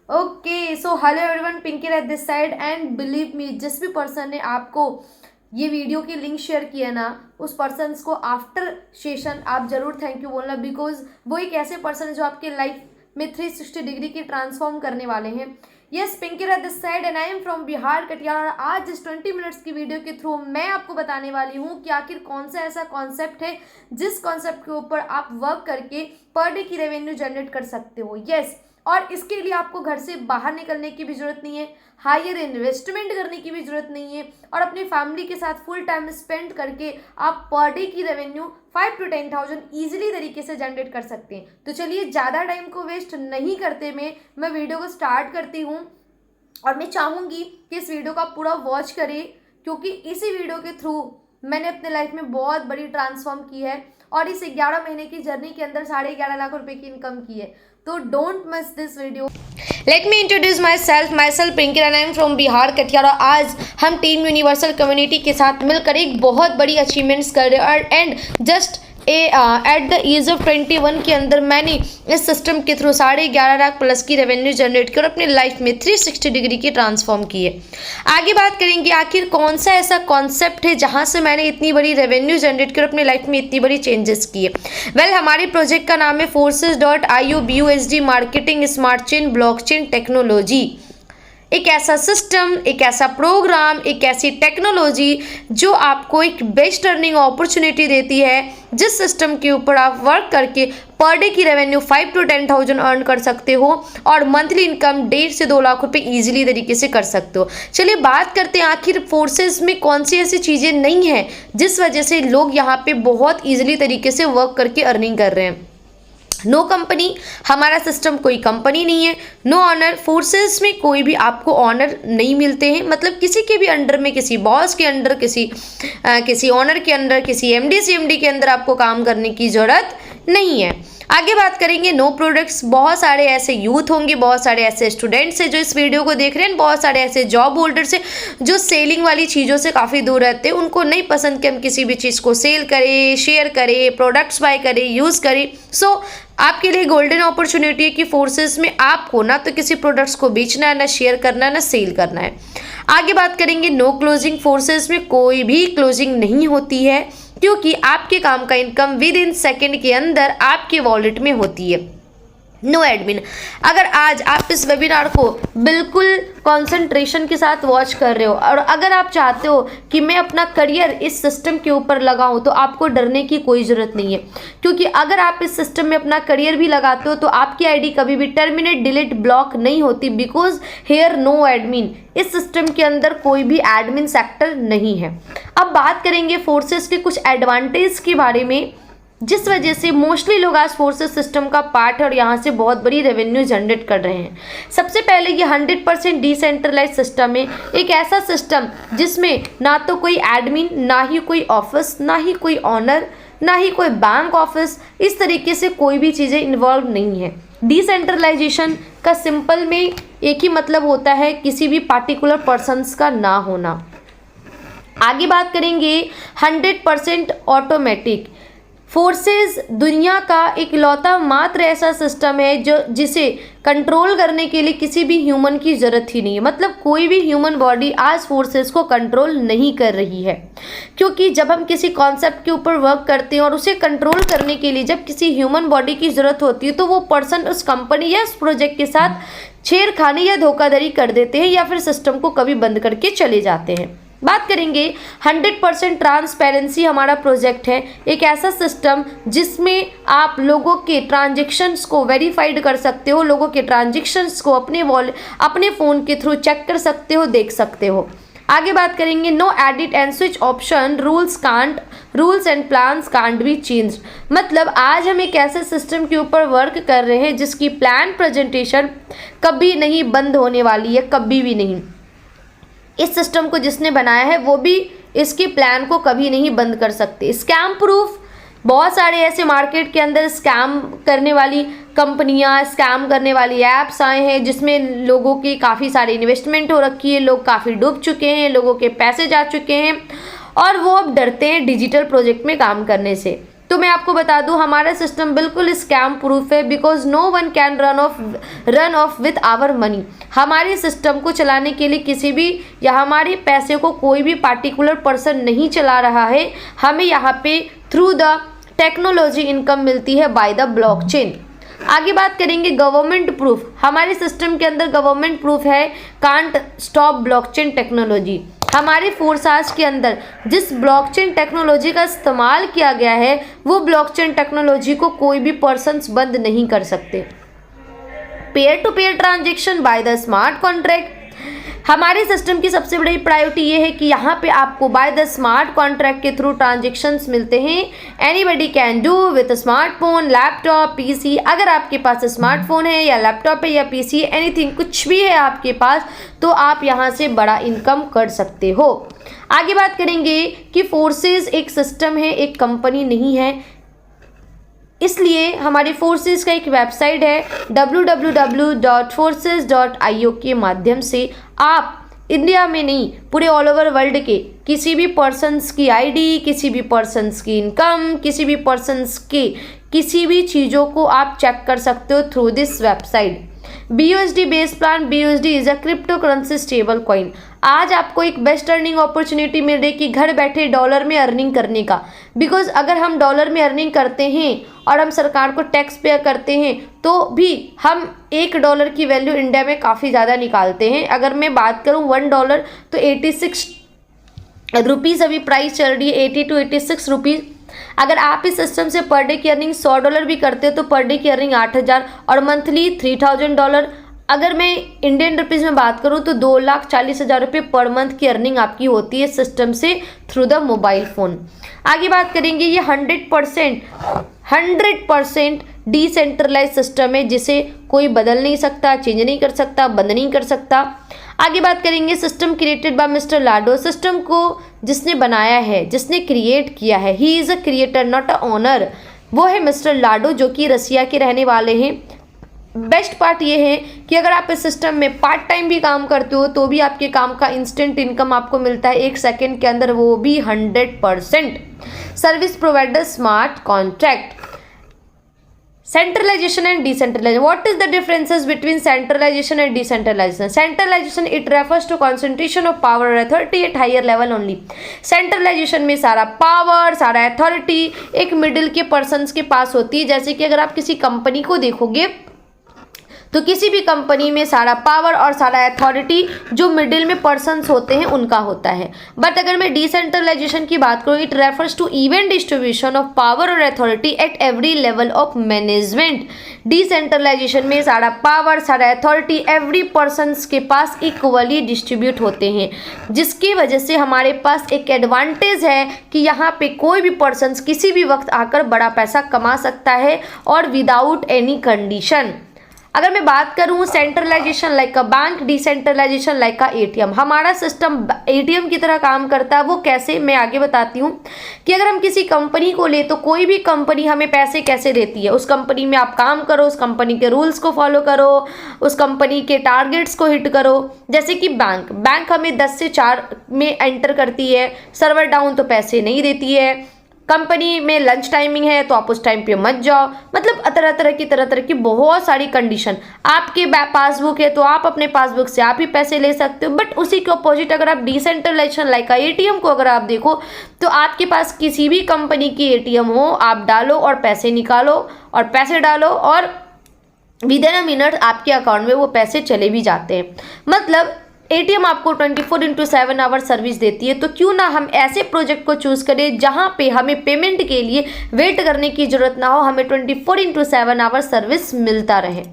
Okay, so hello everyone, Pinky at this side and believe me, जिस भी person ने आपको ये वीडियो की लिंक शेयर किया ना, उस पर्सन को आफ्टर सेशन आप जरूर थैंक यू बोलना, बिकॉज वो एक ऐसे पर्सन है जो आपके लाइफ में 360 डिग्री की ट्रांसफॉर्म करने वाले हैं। Yes, Pinky at this side and I am from Bihar Katihar. आज इस 20 मिनट्स की वीडियो के थ्रू मैं आपको बताने वाली हूँ कि आखिर कौन सा ऐसा कॉन्सेप्ट है जिस कॉन्सेप्ट के ऊपर आप वर्क करके पर डे की रेवेन्यू जनरेट कर सकते हो। यस, और इसके लिए आपको घर से बाहर निकलने की भी ज़रूरत नहीं है, हायर इन्वेस्टमेंट करने की भी ज़रूरत नहीं है, और अपनी फैमिली के साथ फुल टाइम स्पेंड करके आप पर डे की रेवेन्यू 5 to 10,000 ईजिली तरीके से जनरेट कर सकते हैं। तो चलिए ज़्यादा टाइम को वेस्ट नहीं करते मैं वीडियो को स्टार्ट करती हूँ। और मैं चाहूँगी कि इस वीडियो का पूरा वॉच करें, क्योंकि इसी वीडियो के थ्रू मैंने अपने लाइफ में बहुत बड़ी ट्रांसफॉर्म की है और इस 11 महीने की जर्नी के अंदर 11.5 लाख रुपए की इनकम की है। तो don't miss this video. Let me introduce my self Pinky and I am from Bihar Katihar. आज हम टीम यूनिवर्सल कम्युनिटी के साथ मिलकर एक बहुत बड़ी अचीवमेंट्स कर रहे हैं and just at the age of 21 के अंदर मैंने इस सिस्टम के थ्रू 11.5 लाख प्लस की रेवेन्यू जनरेट की और अपनी लाइफ में 360 डिग्री की ट्रांसफॉर्म की है। आगे बात करेंगे आखिर कौन सा ऐसा कॉन्सेप्ट है जहां से मैंने इतनी बड़ी रेवेन्यू जनरेट कर अपनी लाइफ में इतनी बड़ी चेंजेस की है। वेल, हमारे प्रोजेक्ट का नाम है Forces.io BUSD marketing smart chain blockchain technology. एक ऐसा सिस्टम, एक ऐसा प्रोग्राम, एक ऐसी टेक्नोलॉजी जो आपको एक बेस्ट अर्निंग अपॉर्चुनिटी देती है, जिस सिस्टम के ऊपर आप वर्क करके पर डे की रेवेन्यू 5 to 10,000 अर्न कर सकते हो और मंथली इनकम 1.5 से 2 लाख रुपए ईजिली तरीके से कर सकते हो। चलिए बात करते हैं आखिर फोर्सेस में कौन सी ऐसी चीज़ें नहीं हैं जिस वजह से लोग यहाँ पे बहुत ईजिली तरीके से वर्क करके अर्निंग कर रहे हैं। नो कंपनी, हमारा सिस्टम कोई कंपनी नहीं है। नो ऑनर, फोर्सेस में कोई भी आपको ऑनर नहीं मिलते हैं, मतलब किसी के भी अंडर में, किसी बॉस के अंडर, किसी ऑनर के अंडर, किसी एमडी सीएमडी के अंदर आपको काम करने की ज़रूरत नहीं है। आगे बात करेंगे नो प्रोडक्ट्स। बहुत सारे ऐसे यूथ होंगे, बहुत सारे ऐसे स्टूडेंट्स हैं जो इस वीडियो को देख रहे हैं, बहुत सारे ऐसे जॉब होल्डर्स हैं जो सेलिंग वाली चीज़ों से काफ़ी दूर रहते हैं। उनको नहीं पसंद कि हम किसी भी चीज़ को सेल करें, शेयर करें, प्रोडक्ट्स बाय करें, यूज़ करें। सो आपके लिए गोल्डन अपॉर्चुनिटी है कि फोर्सेस में आपको ना तो किसी प्रोडक्ट्स को बेचना है, ना शेयर करना है, ना सेल करना है। आगे बात करेंगे नो क्लोजिंग। फोर्सेस में कोई भी क्लोजिंग नहीं होती है, क्योंकि आपके काम का इनकम विद इन सेकेंड के अंदर आपके वॉलेट में होती है। No admin. अगर आज आप इस वेबिनार को बिल्कुल कंसंट्रेशन के साथ वॉच कर रहे हो और अगर आप चाहते हो कि मैं अपना करियर इस सिस्टम के ऊपर लगाऊं, तो आपको डरने की कोई ज़रूरत नहीं है, क्योंकि अगर आप इस सिस्टम में अपना करियर भी लगाते हो तो आपकी आईडी कभी भी टर्मिनेट, डिलीट, ब्लॉक नहीं होती, बिकॉज हेयर नो एडमिन। इस सिस्टम के अंदर कोई भी एडमिन सेक्टर नहीं है। अब बात करेंगे फोर्सेस के कुछ एडवांटेज के बारे में, जिस वजह से मोस्टली लोग आज फोर्सेस सिस्टम का पार्ट है और यहाँ से बहुत बड़ी रेवेन्यू जनरेट कर रहे हैं। सबसे पहले ये 100% डिसेंट्रलाइज सिस्टम है, एक ऐसा सिस्टम जिसमें ना तो कोई एडमिन, ना ही कोई ऑफिस, ना ही कोई ऑनर, ना ही कोई बैंक ऑफिस, इस तरीके से कोई भी चीज़ें इन्वॉल्व नहीं है। डिसेंट्रलाइजेशन का सिंपल में एक ही मतलब होता है किसी भी पार्टिकुलर पर्सन्स का ना होना। आगे बात करेंगे 100% ऑटोमेटिक। फोर्सेस दुनिया का इकलौता मात्र ऐसा सिस्टम है जिसे कंट्रोल करने के लिए किसी भी ह्यूमन की ज़रूरत ही नहीं है, मतलब कोई भी ह्यूमन बॉडी आज फोर्सेस को कंट्रोल नहीं कर रही है, क्योंकि जब हम किसी कॉन्सेप्ट के ऊपर वर्क करते हैं और उसे कंट्रोल करने के लिए जब किसी ह्यूमन बॉडी की ज़रूरत होती है, तो वो पर्सन उस कंपनी या उस प्रोजेक्ट के साथ छेड़खानी या धोखाधड़ी कर देते हैं या फिर सिस्टम को कभी बंद करके चले जाते हैं। बात करेंगे 100% ट्रांसपेरेंसी। हमारा प्रोजेक्ट है एक ऐसा सिस्टम जिसमें आप लोगों के ट्रांजेक्शन्स को वेरीफाइड कर सकते हो, लोगों के ट्रांजेक्शन्स को अपने फ़ोन के थ्रू चेक कर सकते हो, देख सकते हो। आगे बात करेंगे no edit and switch option, rules and plans can't be change. मतलब आज हम एक ऐसे सिस्टम के ऊपर वर्क कर रहे हैं जिसकी प्लान प्रेजेंटेशन कभी नहीं बंद होने वाली है, कभी भी नहीं। इस सिस्टम को जिसने बनाया है वो भी इसके प्लान को कभी नहीं बंद कर सकते। Scam proof. बहुत सारे ऐसे मार्केट के अंदर स्कैम करने वाली कंपनियां, स्कैम करने वाली ऐप्स आए हैं जिसमें लोगों की काफ़ी सारी इन्वेस्टमेंट हो रखी है, लोग काफ़ी डूब चुके हैं, लोगों के पैसे जा चुके हैं और वो अब डरते हैं डिजिटल प्रोजेक्ट में काम करने से। तो मैं आपको बता दूं हमारा सिस्टम बिल्कुल स्कैम प्रूफ है, because no one can run off with our money. हमारे सिस्टम को चलाने के लिए किसी भी या हमारे पैसे को कोई भी पार्टिकुलर पर्सन नहीं चला रहा है। हमें यहाँ पे थ्रू द टेक्नोलॉजी इनकम मिलती है बाय द ब्लॉकचेन। आगे बात करेंगे गवर्नमेंट प्रूफ। हमारे सिस्टम के अंदर गवर्नमेंट प्रूफ है कांट स्टॉप ब्लॉकचेन टेक्नोलॉजी। हमारे फोर्सास के अंदर जिस ब्लॉकचेन टेक्नोलॉजी का इस्तेमाल किया गया है वो ब्लॉकचेन टेक्नोलॉजी को कोई भी पर्सन्स बंद नहीं कर सकते। Pair to pair transaction by the smart contract. हमारे सिस्टम की सबसे बड़ी प्रायोरिटी ये है कि यहाँ पे आपको बाय द स्मार्ट कॉन्ट्रैक्ट के थ्रू ट्रांजेक्शन्स मिलते हैं। Anybody can do with smartphone, laptop, PC. अगर आपके पास स्मार्टफोन है या लैपटॉप है या पीसी, एनीथिंग कुछ भी है आपके पास, तो आप यहाँ से बड़ा इनकम कर सकते हो। आगे बात करेंगे कि फोर्सेस एक सिस्टम है, एक कंपनी नहीं है, इसलिए हमारी फोर्सेस का एक वेबसाइट है www.forces.io के माध्यम से आप इंडिया में नहीं पूरे ऑल ओवर वर्ल्ड के किसी भी पर्सन्स की आईडी, किसी भी पर्सन्स की इनकम, किसी भी पर्सन्स के किसी भी चीज़ों को आप चेक कर सकते हो through this website. BUSD base plan. BUSD is a crypto currency stable coin. आज आपको एक बेस्ट अर्निंग अपॉर्चुनिटी मिल रही है कि घर बैठे डॉलर में अर्निंग करने का। बिकॉज अगर हम डॉलर में अर्निंग करते हैं और हम सरकार को टैक्स पे करते हैं तो भी हम $1 की वैल्यू इंडिया में काफ़ी ज़्यादा निकालते हैं। अगर मैं बात करूँ $1 तो 86 रुपीज़ अभी प्राइस चल रही है, 80 to 86 रुपीज़। अगर आप इस सिस्टम से पर डे की अर्निंग $100 भी करते हो तो पर डे की अर्निंग 8,000 और मंथली $3,000। अगर मैं इंडियन रुपीज़ में बात करूं तो 2,40,000 रुपये पर मंथ की अर्निंग आपकी होती है सिस्टम से थ्रू द मोबाइल फ़ोन। आगे बात करेंगे ये 100% डिसेंट्रलाइज सिस्टम है जिसे कोई बदल नहीं सकता, चेंज नहीं कर सकता, बंद नहीं कर सकता। आगे बात करेंगे system created by mister Lado. System को जिसने बनाया है, जिसने क्रिएट किया है, he is a creator not a owner, वो है मिस्टर लाडो जो कि रसिया के रहने वाले हैं। बेस्ट पार्ट ये है कि अगर आप इस सिस्टम में पार्ट टाइम भी काम करते हो तो भी आपके काम का इंस्टेंट इनकम आपको मिलता है 1 सेकेंड के अंदर, वो भी 100%। Service provider smart contract. Centralization and decentralization. What is the differences between centralization and decentralization? Centralization, it refers to concentration of power or authority at higher level only. Centralization में सारा power, सारा authority एक middle के persons के पास होती है। जैसे कि अगर आप किसी कंपनी को देखोगे तो किसी भी कंपनी में सारा पावर और सारा अथॉरिटी जो मिडिल में पर्सन्स होते हैं उनका होता है। बट अगर मैं डिसेंट्रलाइजेशन की बात करूँ, it refers to even distribution of power और authority at every level of management. Decentralisation में सारा पावर, सारा अथॉरिटी एवरी पर्सन्स के पास इक्वली डिस्ट्रीब्यूट होते हैं, जिसकी वजह से हमारे पास एक एडवांटेज है कि यहाँ पे कोई भी पर्सन्स किसी भी वक्त आकर बड़ा पैसा कमा सकता है और विदाउट एनी कंडीशन। अगर मैं बात करूँ centralisation like a bank, decentralisation like a ATM। हमारा सिस्टम ATM की तरह काम करता है। वो कैसे, मैं आगे बताती हूँ कि अगर हम किसी कंपनी को ले तो कोई भी कंपनी हमें पैसे कैसे देती है, उस कंपनी में आप काम करो, उस कंपनी के रूल्स को फॉलो करो, उस कंपनी के टारगेट्स को हिट करो। जैसे कि बैंक हमें 10 से 4 में एंटर करती है, सर्वर डाउन तो पैसे नहीं देती है, कंपनी में लंच टाइमिंग है तो आप उस टाइम पे मत जाओ। मतलब तरह तरह की बहुत सारी कंडीशन। आपके पासबुक है तो आप अपने पासबुक से आप ही पैसे ले सकते हो। बट उसी के अपोजिट अगर आप डिसेंट्रलाइजेशन लाइक ATM को अगर आप देखो तो आपके पास किसी भी कंपनी की ATM हो, आप डालो और पैसे निकालो और पैसे डालो और विदिन अ मिनट आपके अकाउंट में वो पैसे चले भी जाते हैं। मतलब ATM आपको 24/7 आवर सर्विस देती है। तो क्यों ना हम ऐसे प्रोजेक्ट को चूज़ करें जहां पे हमें पेमेंट के लिए वेट करने की ज़रूरत ना हो, हमें 24/7 आवर सर्विस मिलता रहे।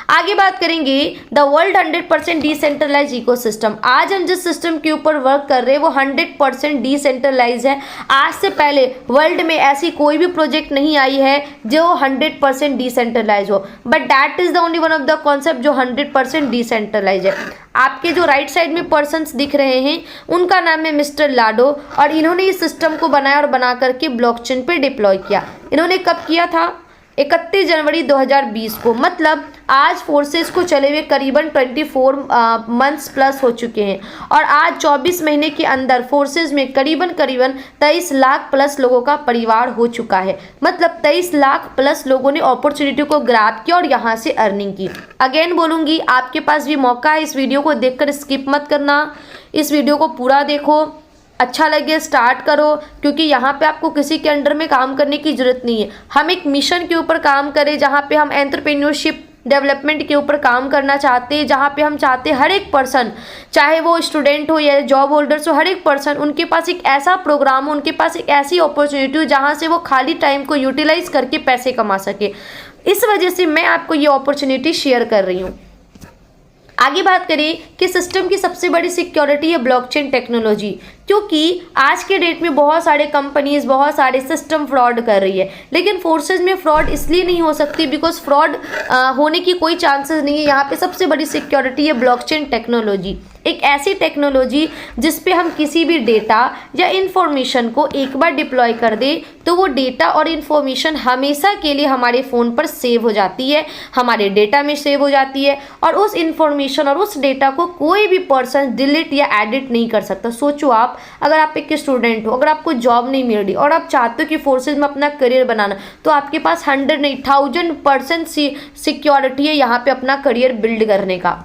आगे बात करेंगे द वर्ल्ड 100% डिसेंट्रलाइज इकोसिस्टम। आज हम जिस सिस्टम के ऊपर वर्क कर रहे हैं वो 100% डिसेंट्रलाइज है। आज से पहले वर्ल्ड में ऐसी कोई भी प्रोजेक्ट नहीं आई है जो 100% डिसेंट्रलाइज हो, but that is the only one of the concept जो 100% डिसेंट्रलाइज है। आपके जो राइट साइड में पर्सन्स दिख रहे हैं उनका नाम है मिस्टर लाडो और इन्होंने इस सिस्टम को बनाया और बना करके ब्लॉकचेन पे डिप्लॉय किया। इन्होंने कब किया था? 31 जनवरी 2020 को। मतलब आज फोर्सेस को चले हुए करीबन 24 मंथ्स प्लस हो चुके हैं और आज 24 महीने के अंदर फोर्सेस में करीबन 23 लाख प्लस लोगों का परिवार हो चुका है। मतलब 23 लाख प्लस लोगों ने अपॉर्चुनिटी को ग्रैब किया और यहाँ से अर्निंग की। अगेन बोलूँगी, आपके पास भी मौका है, इस वीडियो को देखकर स्किप मत करना, इस वीडियो को पूरा देखो, अच्छा लगे स्टार्ट करो, क्योंकि यहाँ पे आपको किसी के अंडर में काम करने की ज़रूरत नहीं है। हम एक मिशन के ऊपर काम करें जहाँ पे हम एंटरप्रेन्योरशिप डेवलपमेंट के ऊपर काम करना चाहते हैं, जहाँ पे हम चाहते हैं हर एक पर्सन, चाहे वो स्टूडेंट हो या जॉब होल्डर्स हो, हर एक पर्सन उनके पास एक ऐसा प्रोग्राम हो, उनके पास एक ऐसी अपॉर्चुनिटी हो जहाँ से वो खाली टाइम को यूटिलाइज करके पैसे कमा सके। इस वजह से मैं आपको ये अपॉर्चुनिटी शेयर कर रही हूँ। आगे बात करें कि सिस्टम की सबसे बड़ी सिक्योरिटी है ब्लॉकचेन टेक्नोलॉजी, क्योंकि आज के डेट में बहुत सारे कंपनीज बहुत सारे सिस्टम फ्रॉड कर रही है, लेकिन फोर्सेज में फ्रॉड इसलिए नहीं हो सकती बिकॉज फ्रॉड होने की कोई चांसेस नहीं है। यहाँ पे सबसे बड़ी सिक्योरिटी है ब्लॉकचेन टेक्नोलॉजी, एक ऐसी टेक्नोलॉजी जिस पे हम किसी भी डेटा या इन्फॉर्मेशन को एक बार डिप्लॉय कर दे तो वो डेटा और इन्फॉर्मेशन हमेशा के लिए हमारे फ़ोन पर सेव हो जाती है, हमारे डेटा में सेव हो जाती है और उस इन्फॉर्मेशन और उस डेटा को कोई भी पर्सन डिलीट या एडिट नहीं कर सकता। सोचो आप, अगर आप एक स्टूडेंट हो, अगर आपको जॉब नहीं मिल रही और आप चाहते हो कि फोर्सेज में अपना करियर बनाना, तो आपके पास 100 नहीं 1000% सिक्योरिटी है यहाँ पे अपना करियर बिल्ड करने का।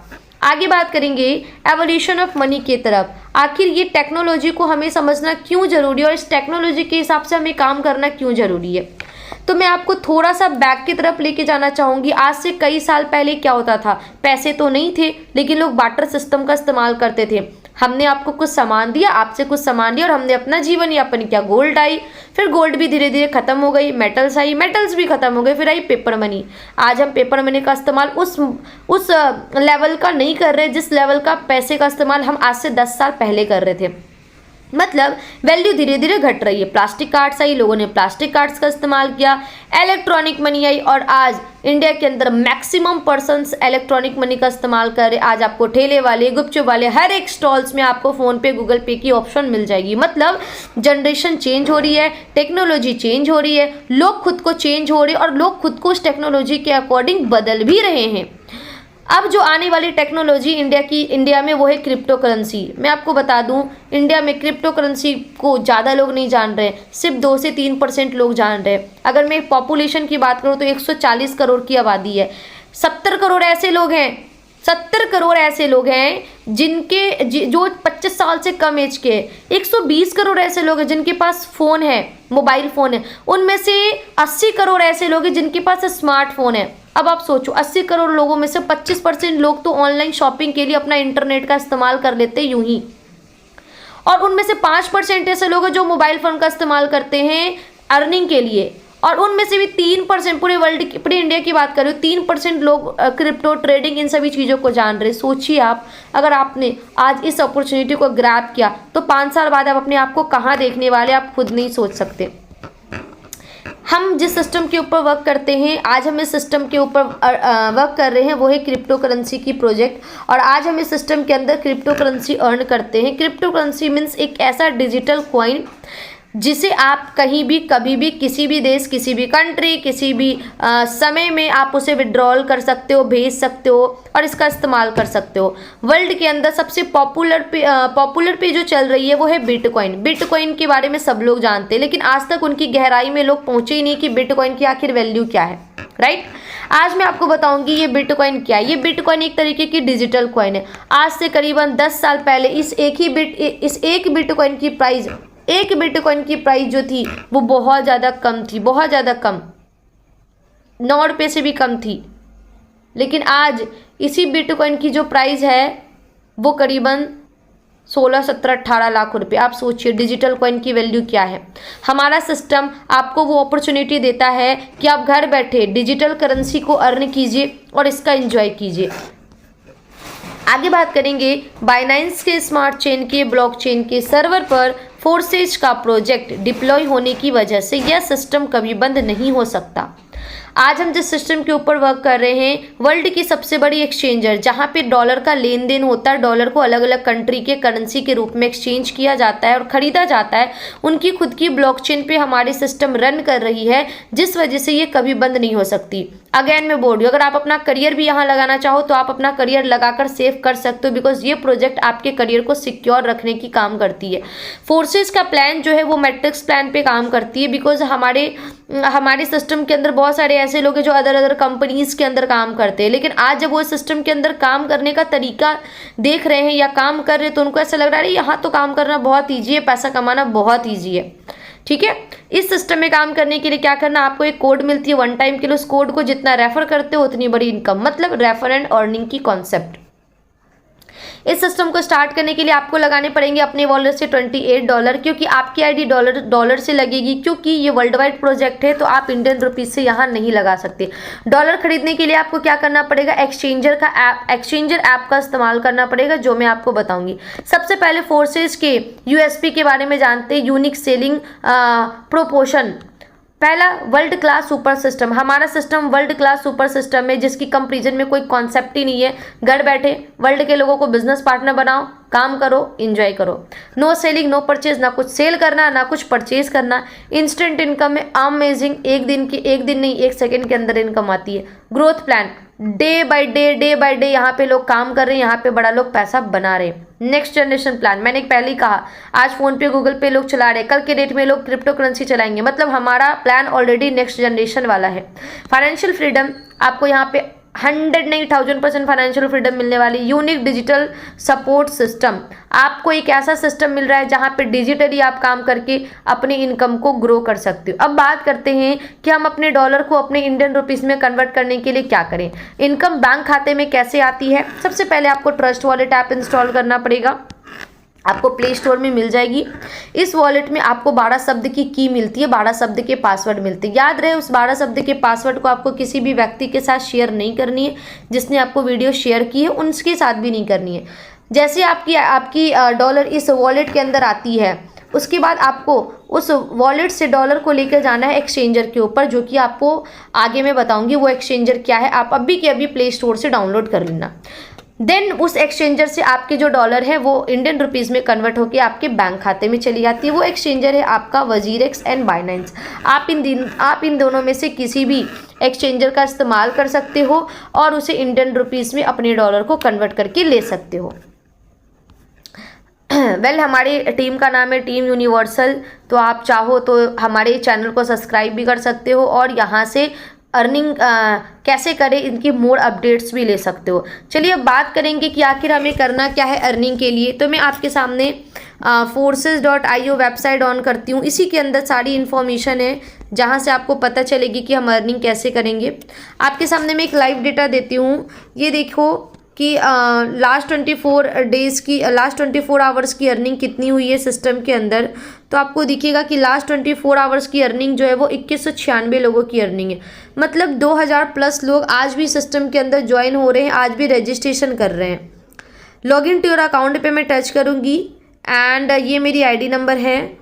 आगे बात करेंगे एवोल्यूशन ऑफ मनी की तरफ। आखिर ये टेक्नोलॉजी को हमें समझना क्यों जरूरी है और इस टेक्नोलॉजी के हिसाब से हमें काम करना क्यों जरूरी है, तो मैं आपको थोड़ा सा बैक की तरफ लेके जाना चाहूँगी। आज से कई साल पहले क्या होता था, पैसे तो नहीं थे लेकिन लोग बार्टर सिस्टम का इस्तेमाल करते थे। हमने आपको कुछ सामान दिया, आपसे कुछ सामान लिया और हमने अपना जीवन यापन किया। गोल्ड आई, फिर गोल्ड भी धीरे धीरे खत्म हो गई, मेटल्स आई, मेटल्स भी खत्म हो गए, फिर आई पेपर मनी। आज हम पेपर मनी का इस्तेमाल उस लेवल का नहीं कर रहे जिस लेवल का पैसे का इस्तेमाल हम आज से 10 साल पहले कर रहे थे। मतलब वैल्यू धीरे धीरे घट रही है। प्लास्टिक कार्ड्स आई, लोगों ने प्लास्टिक कार्ड्स का इस्तेमाल किया, इलेक्ट्रॉनिक मनी आई और आज इंडिया के अंदर मैक्सिमम पर्सन्स इलेक्ट्रॉनिक मनी का इस्तेमाल कर रहे। आज आपको ठेले वाले, गुपचुप वाले, हर एक स्टॉल्स में आपको फ़ोन पे, गूगल पे की ऑप्शन मिल जाएगी। मतलब जनरेशन चेंज हो रही है, टेक्नोलॉजी चेंज हो रही है, लोग खुद को चेंज हो रहे हैं और लोग खुद को उस टेक्नोलॉजी के अकॉर्डिंग बदल भी रहे हैं। अब जो आने वाली टेक्नोलॉजी इंडिया में वो है क्रिप्टो करेंसी। मैं आपको बता दूं, इंडिया में क्रिप्टो करेंसी को ज़्यादा लोग नहीं जान रहे, सिर्फ 2 से 3% लोग जान रहे हैं। अगर मैं पॉपुलेशन की बात करूं तो 140 करोड़ की आबादी है। 70 करोड़ ऐसे लोग हैं, 70 करोड़ ऐसे लोग हैं जो 25 साल से कम एज के हैं। 120 करोड़ ऐसे लोग हैं जिनके पास फ़ोन है, मोबाइल फ़ोन है। उनमें से 80 करोड़ ऐसे लोग हैं जिनके पास स्मार्टफोन है। अब आप सोचो, 80 करोड़ लोगों में से 25% लोग तो ऑनलाइन शॉपिंग के लिए अपना इंटरनेट का इस्तेमाल कर लेते हैं यूं ही, और उनमें से 5% ऐसे लोग हैं जो मोबाइल फ़ोन का इस्तेमाल करते हैं अर्निंग के लिए, और उनमें से भी 3% पूरे वर्ल्ड की, पूरे इंडिया की बात करें, 3% लोग क्रिप्टो ट्रेडिंग इन सभी चीज़ों को जान रहे। सोचिए आप, अगर आपने आज इस अपॉर्चुनिटी को ग्रैब किया तो 5 साल बाद आप अपने आप को कहाँ देखने वाले, आप खुद नहीं सोच सकते। हम जिस सिस्टम के ऊपर वर्क करते हैं, आज हम इस सिस्टम के ऊपर वर्क कर रहे हैं, वो है क्रिप्टो करेंसी की प्रोजेक्ट, और आज हम इस सिस्टम के अंदर क्रिप्टो करेंसी अर्न करते हैं। क्रिप्टो करेंसी मीन्स एक ऐसा डिजिटल कॉइन जिसे आप कहीं भी, कभी भी, किसी भी देश, किसी भी कंट्री, किसी भी समय में आप उसे विड्रॉल कर सकते हो, भेज सकते हो और इसका इस्तेमाल कर सकते हो। वर्ल्ड के अंदर सबसे पॉपुलर पे जो चल रही है वो है बिटकॉइन। बिटकॉइन के बारे में सब लोग जानते हैं, लेकिन आज तक उनकी गहराई में लोग पहुँचे ही नहीं कि बिटकॉइन की आखिर वैल्यू क्या है, राइट। आज मैं आपको बताऊंगी ये बिटकॉइन क्या है। ये बिटकॉइन एक तरीके की डिजिटल कॉइन है। आज से करीबन 10 साल पहले इस एक बिटकॉइन की प्राइस, एक बिटकॉइन की प्राइस जो थी वो बहुत ज़्यादा कम थी, बहुत ज़्यादा कम, 9 रुपये से भी कम थी। लेकिन आज इसी बिटकॉइन की जो प्राइस है वो करीबन 16, 17, 18 लाख रुपए। आप सोचिए डिजिटल कॉइन की वैल्यू क्या है। हमारा सिस्टम आपको वो अपॉर्चुनिटी देता है कि आप घर बैठे डिजिटल करेंसी को अर्न कीजिए और इसका एंजॉय कीजिए। आगे बात करेंगे बाइनेंस के स्मार्ट चेन के ब्लॉकचेन के सर्वर पर फोर्सेज का प्रोजेक्ट डिप्लॉय होने की वजह से यह सिस्टम कभी बंद नहीं हो सकता। आज हम जिस सिस्टम के ऊपर वर्क कर रहे हैं, वर्ल्ड की सबसे बड़ी एक्सचेंजर जहाँ पे डॉलर का लेन देन होता है, डॉलर को अलग अलग कंट्री के करेंसी के रूप में एक्सचेंज किया जाता है और ख़रीदा जाता है, उनकी खुद की ब्लॉकचेन पे हमारी सिस्टम रन कर रही है, जिस वजह से ये कभी बंद नहीं हो सकती। अगेन मैं बोल रही हूँ, अगर आप अपना करियर भी यहाँ लगाना चाहो तो आप अपना करियर लगाकर सेव कर सकते हो, बिकॉज ये प्रोजेक्ट आपके करियर को सिक्योर रखने की काम करती है। फोर्सेस का प्लान जो है वो मैट्रिक्स प्लान पे काम करती है, बिकॉज हमारे सिस्टम के अंदर बहुत सारे ऐसे लोग हैं जो अदर कंपनीज के अंदर काम करते हैं, लेकिन आज जब वो सिस्टम के अंदर काम करने का तरीका देख रहे हैं या काम कर रहे हैं तो उनको ऐसा लग रहा है यहाँ तो काम करना बहुत ईजी है, पैसा कमाना बहुत ईजी है। ठीक है, इस सिस्टम में काम करने के लिए क्या करना, आपको एक कोड मिलती है वन टाइम के लिए, उस कोड को जितना रेफर करते हो उतनी बड़ी इनकम, मतलब रेफर एंड अर्निंग की कॉन्सेप्ट। इस सिस्टम को स्टार्ट करने के लिए आपको लगाने पड़ेंगे अपने वॉलेट से $28, क्योंकि आपकी आईडी डॉलर से लगेगी, क्योंकि ये वर्ल्ड वाइड प्रोजेक्ट है तो आप इंडियन रुपीज से यहाँ नहीं लगा सकते। डॉलर खरीदने के लिए आपको क्या करना पड़ेगा, एक्सचेंजर ऐप का इस्तेमाल करना पड़ेगा, जो मैं आपको बताऊंगी। सबसे पहले फोर्सेस के यूएसपी के बारे में जानते हैं, यूनिक सेलिंग प्रोपोर्शन। पहला, वर्ल्ड क्लास सुपर सिस्टम। हमारा system world class super system है, जिसकी कंपैरिजन में कोई कॉन्सेप्ट ही नहीं है। घर बैठे वर्ल्ड के लोगों को बिजनेस पार्टनर बनाओ, काम करो, एंजॉय करो। नो सेलिंग, नो परचेज, ना कुछ सेल करना ना कुछ परचेज करना। इंस्टेंट इनकम है, अमेजिंग, एक दिन नहीं 1 सेकेंड के अंदर इनकम आती है। Growth plan, day by day यहाँ पे लोग काम कर रहे हैं, यहाँ पे बड़ा लोग पैसा बना रहे हैं। नेक्स्ट जनरेशन प्लान, मैंने पहले ही कहा, आज फोन पे गूगल पे लोग चला रहे हैं, कल के डेट में लोग क्रिप्टो करेंसी चलाएंगे, मतलब हमारा प्लान ऑलरेडी नेक्स्ट जनरेशन वाला है। फाइनेंशियल फ्रीडम, आपको यहाँ पे 100 नहीं 1000% फाइनेंशियल फ्रीडम मिलने वाली। यूनिक डिजिटल सपोर्ट सिस्टम, आपको एक ऐसा सिस्टम मिल रहा है जहाँ पे डिजिटली आप काम करके अपनी इनकम को ग्रो कर सकते हो। अब बात करते हैं कि हम अपने डॉलर को अपने इंडियन रुपीस में कन्वर्ट करने के लिए क्या करें। इनकम बैंक खाते में कैसे आती है, सबसे पहले आपको ट्रस्ट वॉलेट ऐप इंस्टॉल करना पड़ेगा, आपको प्ले स्टोर में मिल जाएगी। इस वॉलेट में आपको 12 शब्द की की मिलती है, 12 शब्द के पासवर्ड मिलते हैं। याद रहे, उस 12 शब्द के पासवर्ड को आपको किसी भी व्यक्ति के साथ शेयर नहीं करनी है, जिसने आपको वीडियो शेयर की है उनके साथ भी नहीं करनी है। जैसे आपकी डॉलर इस वॉलेट के अंदर आती है, उसके बाद आपको उस वॉलेट से डॉलर को लेकर जाना है एक्सचेंजर के ऊपर, जो कि आपको आगे मैं बताऊंगी वो एक्सचेंजर क्या है। आप अभी के अभी प्ले स्टोर से डाउनलोड कर लेना। देन उस एक्सचेंजर से आपके जो डॉलर है वो इंडियन रुपीज़ में कन्वर्ट होकर आपके बैंक खाते में चली जाती है। वो एक्सचेंजर है आपका वजीरेक्स एंड बाइनेंस। आप इन दोनों में से किसी भी एक्सचेंजर का इस्तेमाल कर सकते हो और उसे इंडियन रुपीज़ में अपने डॉलर को कन्वर्ट करके ले सकते हो। हमारी टीम का नाम है टीम यूनिवर्सल, तो आप चाहो तो हमारे चैनल को सब्सक्राइब भी कर सकते हो और यहाँ से अर्निंग कैसे करें इनकी मोर अपडेट्स भी ले सकते हो। चलिए अब बात करेंगे कि आखिर हमें करना क्या है अर्निंग के लिए। तो मैं आपके सामने forces.io वेबसाइट ऑन करती हूँ। इसी के अंदर सारी इन्फॉर्मेशन है जहाँ से आपको पता चलेगी कि हम अर्निंग कैसे करेंगे। आपके सामने मैं एक लाइव डेटा देती हूँ। ये देखो कि लास्ट 24 आवर्स की अर्निंग कितनी हुई है सिस्टम के अंदर। तो आपको दिखेगा कि लास्ट 24 आवर्स की अर्निंग जो है वो 2196 लोगों की अर्निंग है। मतलब 2000 प्लस लोग आज भी सिस्टम के अंदर ज्वाइन हो रहे हैं, आज भी रजिस्ट्रेशन कर रहे हैं। लॉगिन टू योर अकाउंट पे मैं टच करूँगी एंड ये मेरी आईडी नंबर है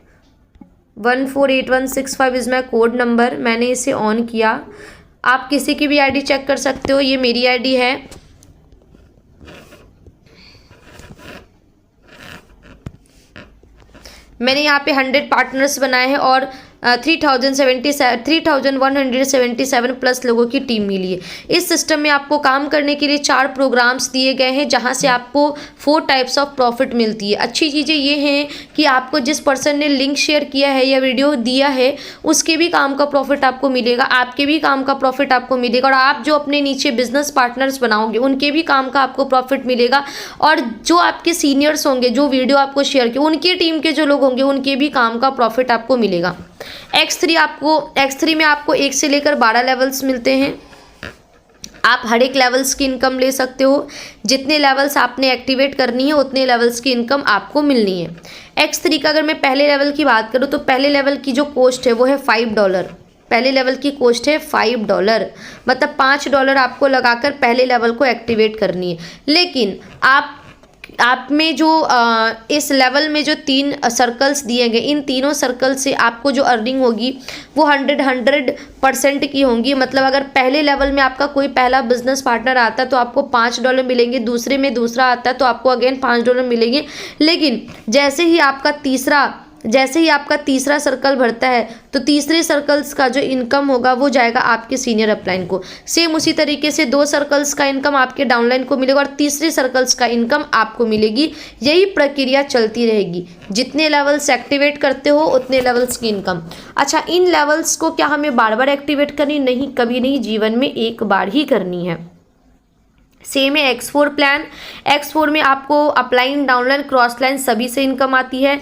148165 इज़ माई कोड नंबर। मैंने इसे ऑन किया। आप किसी की भी आईडी चेक कर सकते हो। ये मेरी आईडी है। मैंने यहाँ पे 100 पार्टनर्स बनाए हैं और 3177 प्लस लोगों की टीम मिली है। इस सिस्टम में आपको काम करने के लिए 4 प्रोग्राम्स दिए गए हैं, जहाँ से आपको 4 टाइप्स ऑफ प्रॉफिट मिलती है। अच्छी चीज़ें ये हैं कि आपको जिस पर्सन ने लिंक शेयर किया है या वीडियो दिया है उसके भी काम का प्रॉफिट आपको मिलेगा, आपके भी काम का प्रॉफिट आपको मिलेगा, और आप जो अपने नीचे बिजनेस पार्टनर्स बनाओगे उनके भी काम का आपको प्रॉफिट मिलेगा, और जो आपके सीनियर्स होंगे जो वीडियो आपको शेयर किए उनके टीम के जो लोग होंगे उनके भी काम का प्रॉफिट आपको मिलेगा। X3 में आपको 1 से लेकर 12 लेवल्स मिलते हैं। आप हर एक लेवल्स की इनकम ले सकते हो। जितने लेवल्स आपने एक्टिवेट करनी है उतने लेवल्स की इनकम आपको मिलनी है। X3 का अगर मैं पहले लेवल की बात करूँ तो पहले लेवल की जो कॉस्ट है वो है $5। पहले लेवल की कॉस्ट है $5, मतलब $5 आपको लगाकर पहले लेवल को एक्टिवेट करनी है। लेकिन आप में जो इस लेवल में जो 3 सर्कल्स दिए गए, इन तीनों सर्कल से आपको जो अर्निंग होगी वो 100% की होंगी। मतलब अगर पहले लेवल में आपका कोई पहला बिजनेस पार्टनर आता है तो आपको $5 मिलेंगे, दूसरे में दूसरा आता है तो आपको अगेन $5 मिलेंगे। लेकिन जैसे ही आपका तीसरा सर्कल भरता है तो तीसरे सर्कल्स का जो इनकम होगा वो जाएगा आपके सीनियर अपलाइन को। सेम उसी तरीके से 2 सर्कल्स का इनकम आपके डाउनलाइन को मिलेगा और तीसरे सर्कल्स का इनकम आपको मिलेगी। यही प्रक्रिया चलती रहेगी, जितने लेवल्स एक्टिवेट करते हो उतने लेवल्स की इनकम। अच्छा, इन लेवल्स को क्या हमें बार बार एक्टिवेट करनी? नहीं, कभी नहीं, जीवन में एक बार ही करनी है। सेम है X4 प्लान। X4 में आपको अपलाइन, डाउनलाइन, क्रॉस लाइन सभी से इनकम आती है।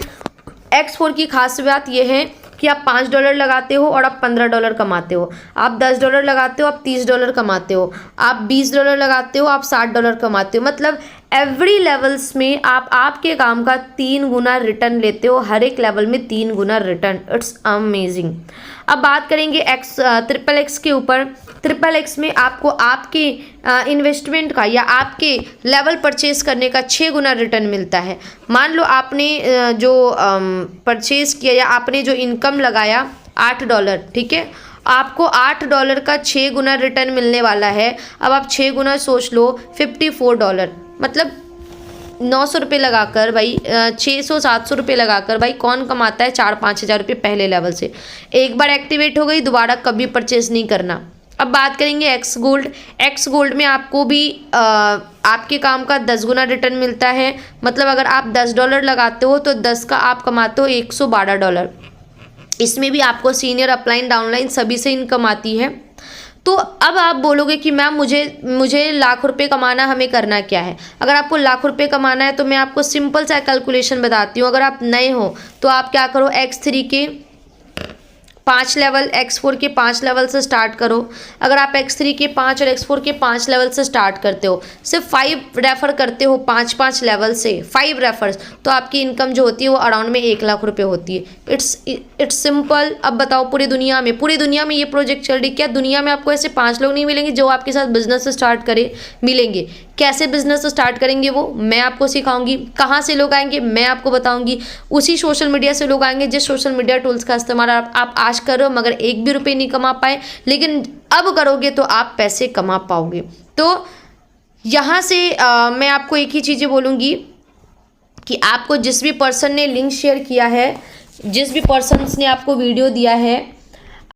X4 की खास बात यह है कि आप $5 लगाते हो और आप $15 कमाते हो। आप $10 लगाते हो, आप $30 कमाते हो। आप $20 लगाते हो, आप $60 कमाते हो। मतलब एवरी लेवल्स में आप आपके काम का 3 गुना रिटर्न लेते हो, हर एक लेवल में 3 गुना रिटर्न। It's amazing. अब बात करेंगे XXX के ऊपर। XXX में आपको आपके इन्वेस्टमेंट का या आपके लेवल परचेज करने का 6 गुना रिटर्न मिलता है। मान लो आपने जो परचेज किया या आपने जो इनकम लगाया $8, ठीक है, आपको $8 का 6 गुना रिटर्न मिलने वाला है। अब आप 6 गुना सोच लो, $54, मतलब 900 रुपये लगाकर भाई, 600-700 रुपये लगाकर भाई कौन कमाता है 4-5 हज़ार रुपये पहले लेवल से। एक बार एक्टिवेट हो गई, दोबारा कभी परचेज नहीं करना। अब बात करेंगे X गोल्ड में आपको भी आपके काम का 10 गुना रिटर्न मिलता है। मतलब अगर आप $10 लगाते हो तो 10 का आप कमाते हो $112। इसमें भी आपको सीनियर, अपलाइन, डाउनलाइन सभी से इनकम आती है। तो अब आप बोलोगे कि मैम मुझे लाख रुपए कमाना, हमें करना क्या है? अगर आपको लाख रुपए कमाना है तो मैं आपको सिंपल सा कैलकुलेशन बताती हूँ। अगर आप नए हो तो आप क्या करो, X3 के 5 लेवल, X4 के 5 लेवल से स्टार्ट करो। अगर आप X3 के 5 और X4 के 5 लेवल से स्टार्ट करते हो, सिर्फ 5 रेफर करते हो 5-5 लेवल से, 5 रेफर्स, तो आपकी इनकम जो होती है वो अराउंड में 1 लाख रुपए होती है। It's simple. अब बताओ, पूरी दुनिया में ये प्रोजेक्ट चल रही, क्या दुनिया में आपको ऐसे 5 लोग नहीं मिलेंगे जो आपके साथ बिजनेस स्टार्ट करे? मिलेंगे। कैसे बिजनेस स्टार्ट करेंगे वो मैं आपको सिखाऊंगी। कहाँ से लोग आएंगे मैं आपको बताऊंगी। उसी सोशल मीडिया से लोग आएंगे जिस सोशल मीडिया टूल्स का इस्तेमाल आप आज कर रहे हो मगर एक भी रुपये नहीं कमा पाए, लेकिन अब करोगे तो आप पैसे कमा पाओगे। तो यहाँ से मैं आपको एक ही चीज़ें बोलूँगी कि आपको जिस भी पर्सन ने लिंक शेयर किया है, जिस भी पर्सन ने आपको वीडियो दिया है,